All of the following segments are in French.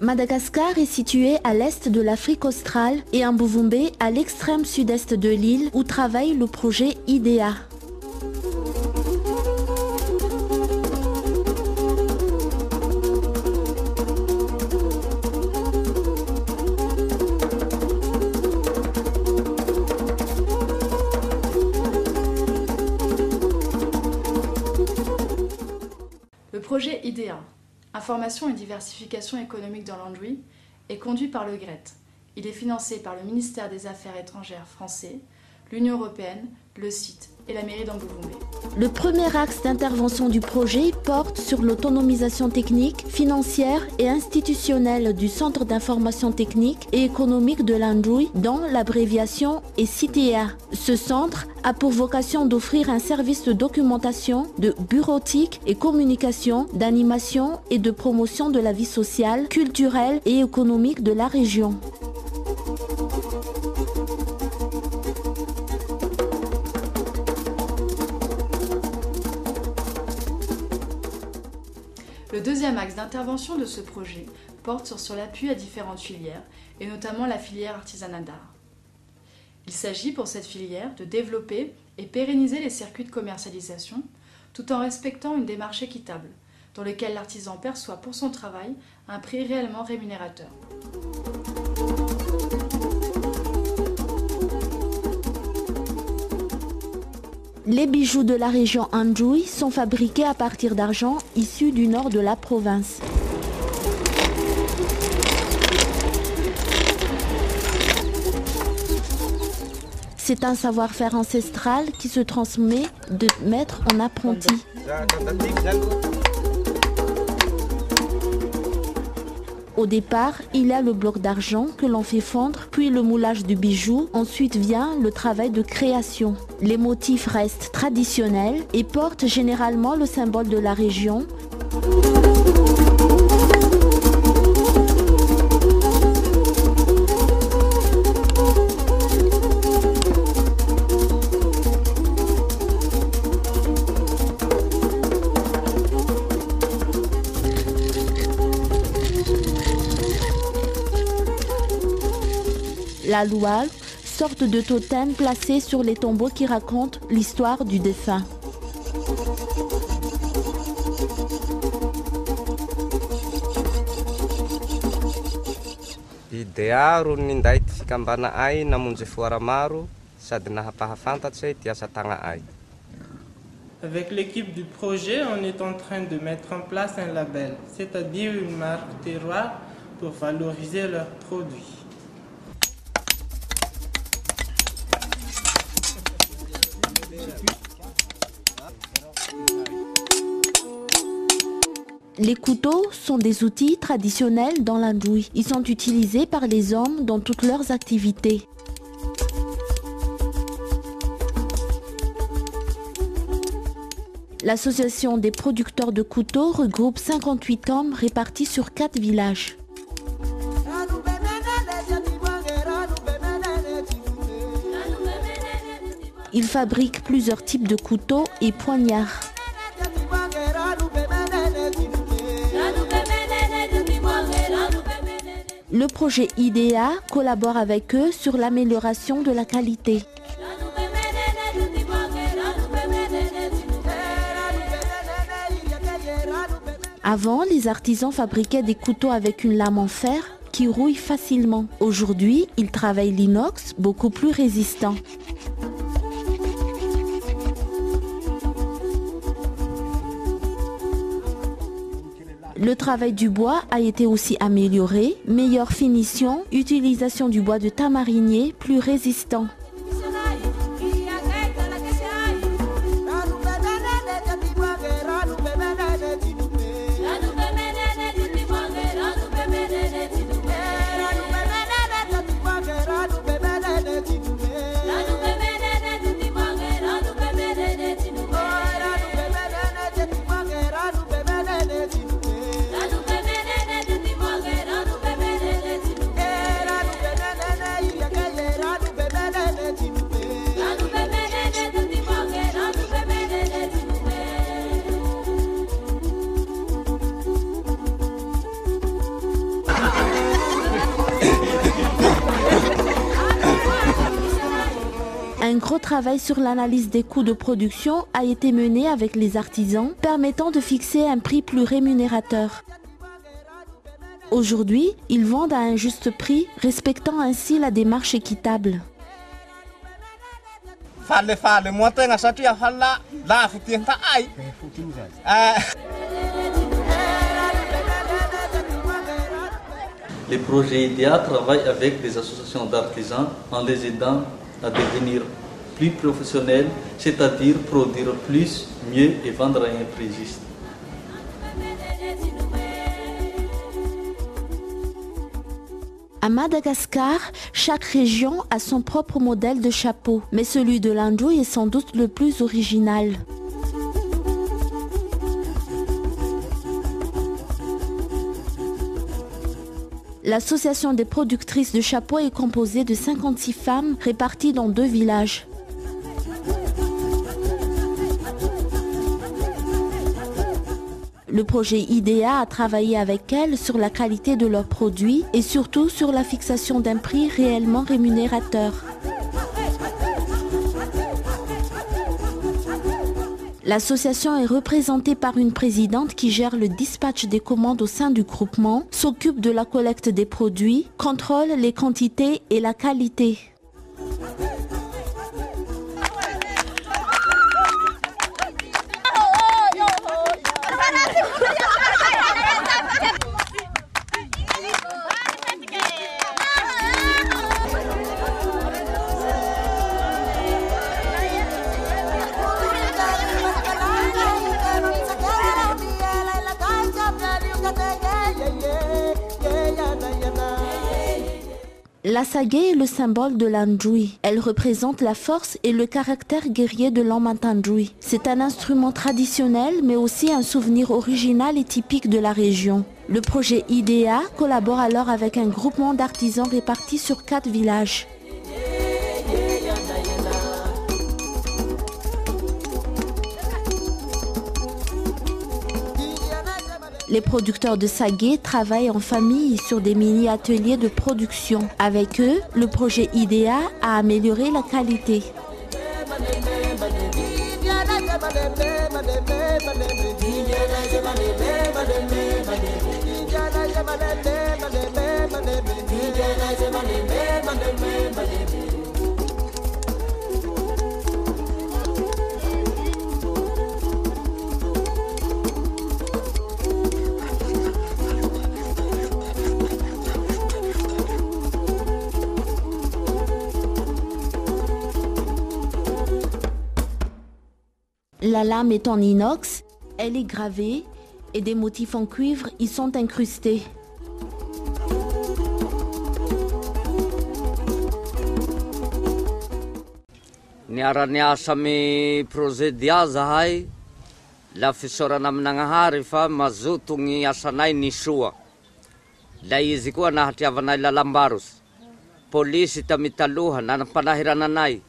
Madagascar est situé à l'est de l'Afrique australe et Mbuvumbe à l'extrême sud-est de l'île où travaille le projet IDEA. Le projet IDEA, Information et diversification économique dans l'Andoui, est conduit par le GRET. Il est financé par le ministère des Affaires étrangères français, l'Union européenne, le site et la mairie d'Mbuvumbe. Le premier axe d'intervention du projet porte sur l'autonomisation technique, financière et institutionnelle du Centre d'information technique et économique de l'Andoui, dont l'abréviation est CITEA. Ce centre a pour vocation d'offrir un service de documentation, de bureautique et communication, d'animation et de promotion de la vie sociale, culturelle et économique de la région. Le deuxième axe d'intervention de ce projet porte sur l'appui à différentes filières, et notamment la filière artisanat d'art. Il s'agit pour cette filière de développer et pérenniser les circuits de commercialisation, tout en respectant une démarche équitable, dans laquelle l'artisan perçoit pour son travail un prix réellement rémunérateur. Les bijoux de la région Andoui sont fabriqués à partir d'argent issu du nord de la province. C'est un savoir-faire ancestral qui se transmet de maître en apprenti. Au départ, il y a le bloc d'argent que l'on fait fondre, puis le moulage du bijou. Ensuite vient le travail de création. Les motifs restent traditionnels et portent généralement le symbole de la région. La loual, sorte de totem placé sur les tombeaux qui racontent l'histoire du défunt. IDEA ro ninday ty fikambana ay namonjy foara maro sady nahampahafantatsy ty asa tagna ay. Avec l'équipe du projet, on est en train de mettre en place un label, c'est-à-dire une marque terroir pour valoriser leurs produits. Les couteaux sont des outils traditionnels dans l'Andoui. Ils sont utilisés par les hommes dans toutes leurs activités. L'association des producteurs de couteaux regroupe 58 hommes répartis sur 4 villages. Ils fabriquent plusieurs types de couteaux et poignards. Le projet IDEA collabore avec eux sur l'amélioration de la qualité. Avant, les artisans fabriquaient des couteaux avec une lame en fer qui rouille facilement. Aujourd'hui, ils travaillent l'inox, beaucoup plus résistant. Le travail du bois a été aussi amélioré, meilleure finition, utilisation du bois de tamarinier plus résistant. travail sur l'analyse des coûts de production a été mené avec les artisans, permettant de fixer un prix plus rémunérateur. Aujourd'hui, ils vendent à un juste prix, respectant ainsi la démarche équitable. Les projets IDEA travaillent avec des associations d'artisans en les aidant à devenir plus professionnels, c'est-à-dire produire plus, mieux et vendre à un prix juste. À Madagascar, chaque région a son propre modèle de chapeau, mais celui de l'Anjouï est sans doute le plus original. L'association des productrices de chapeaux est composée de 56 femmes réparties dans 2 villages. Le projet IDEA a travaillé avec elles sur la qualité de leurs produits et surtout sur la fixation d'un prix réellement rémunérateur. L'association est représentée par une présidente qui gère le dispatch des commandes au sein du groupement, s'occupe de la collecte des produits, contrôle les quantités et la qualité. La sagaie est le symbole de l'Anjouï. Elle représente la force et le caractère guerrier de l'homme Anjouï. C'est un instrument traditionnel, mais aussi un souvenir original et typique de la région. Le projet IDEA collabore alors avec un groupement d'artisans répartis sur 4 villages. Les producteurs de sagaie travaillent en famille sur des mini-ateliers de production. Avec eux, le projet IDEA a amélioré la qualité. La lame est en inox, elle est gravée et des motifs en cuivre y sont incrustés. Niara-niasa mi projet dia zahay la fisorana amin'agnahary fa mazoto gny asanay nisoa. La izy koa nahatiavanay lalambarosy. Polisy tamitaloha nanapanahirananay.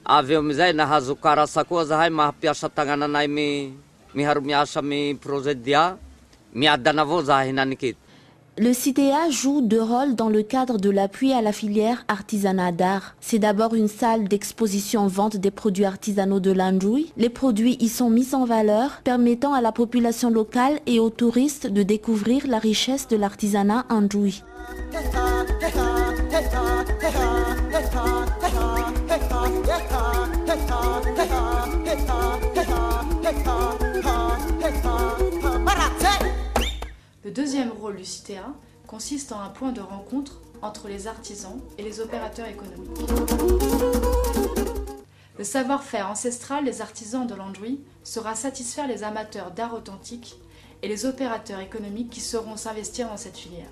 Avy amizay nahazo karasa koa zahay mahapiasa tagnananay miharo miasa mi projet dia miadana avao zahay nanikita. Le CIDEA joue 2 rôles dans le cadre de l'appui à la filière artisanat d'art. C'est d'abord une salle d'exposition-vente des produits artisanaux de l'Anjouï. Les produits y sont mis en valeur, permettant à la population locale et aux touristes de découvrir la richesse de l'artisanat andjouï. Le deuxième rôle du CIDEA consiste en un point de rencontre entre les artisans et les opérateurs économiques. Le savoir-faire ancestral des artisans de l'Anjouï sera satisfaire les amateurs d'art authentique et les opérateurs économiques qui sauront s'investir dans cette filière.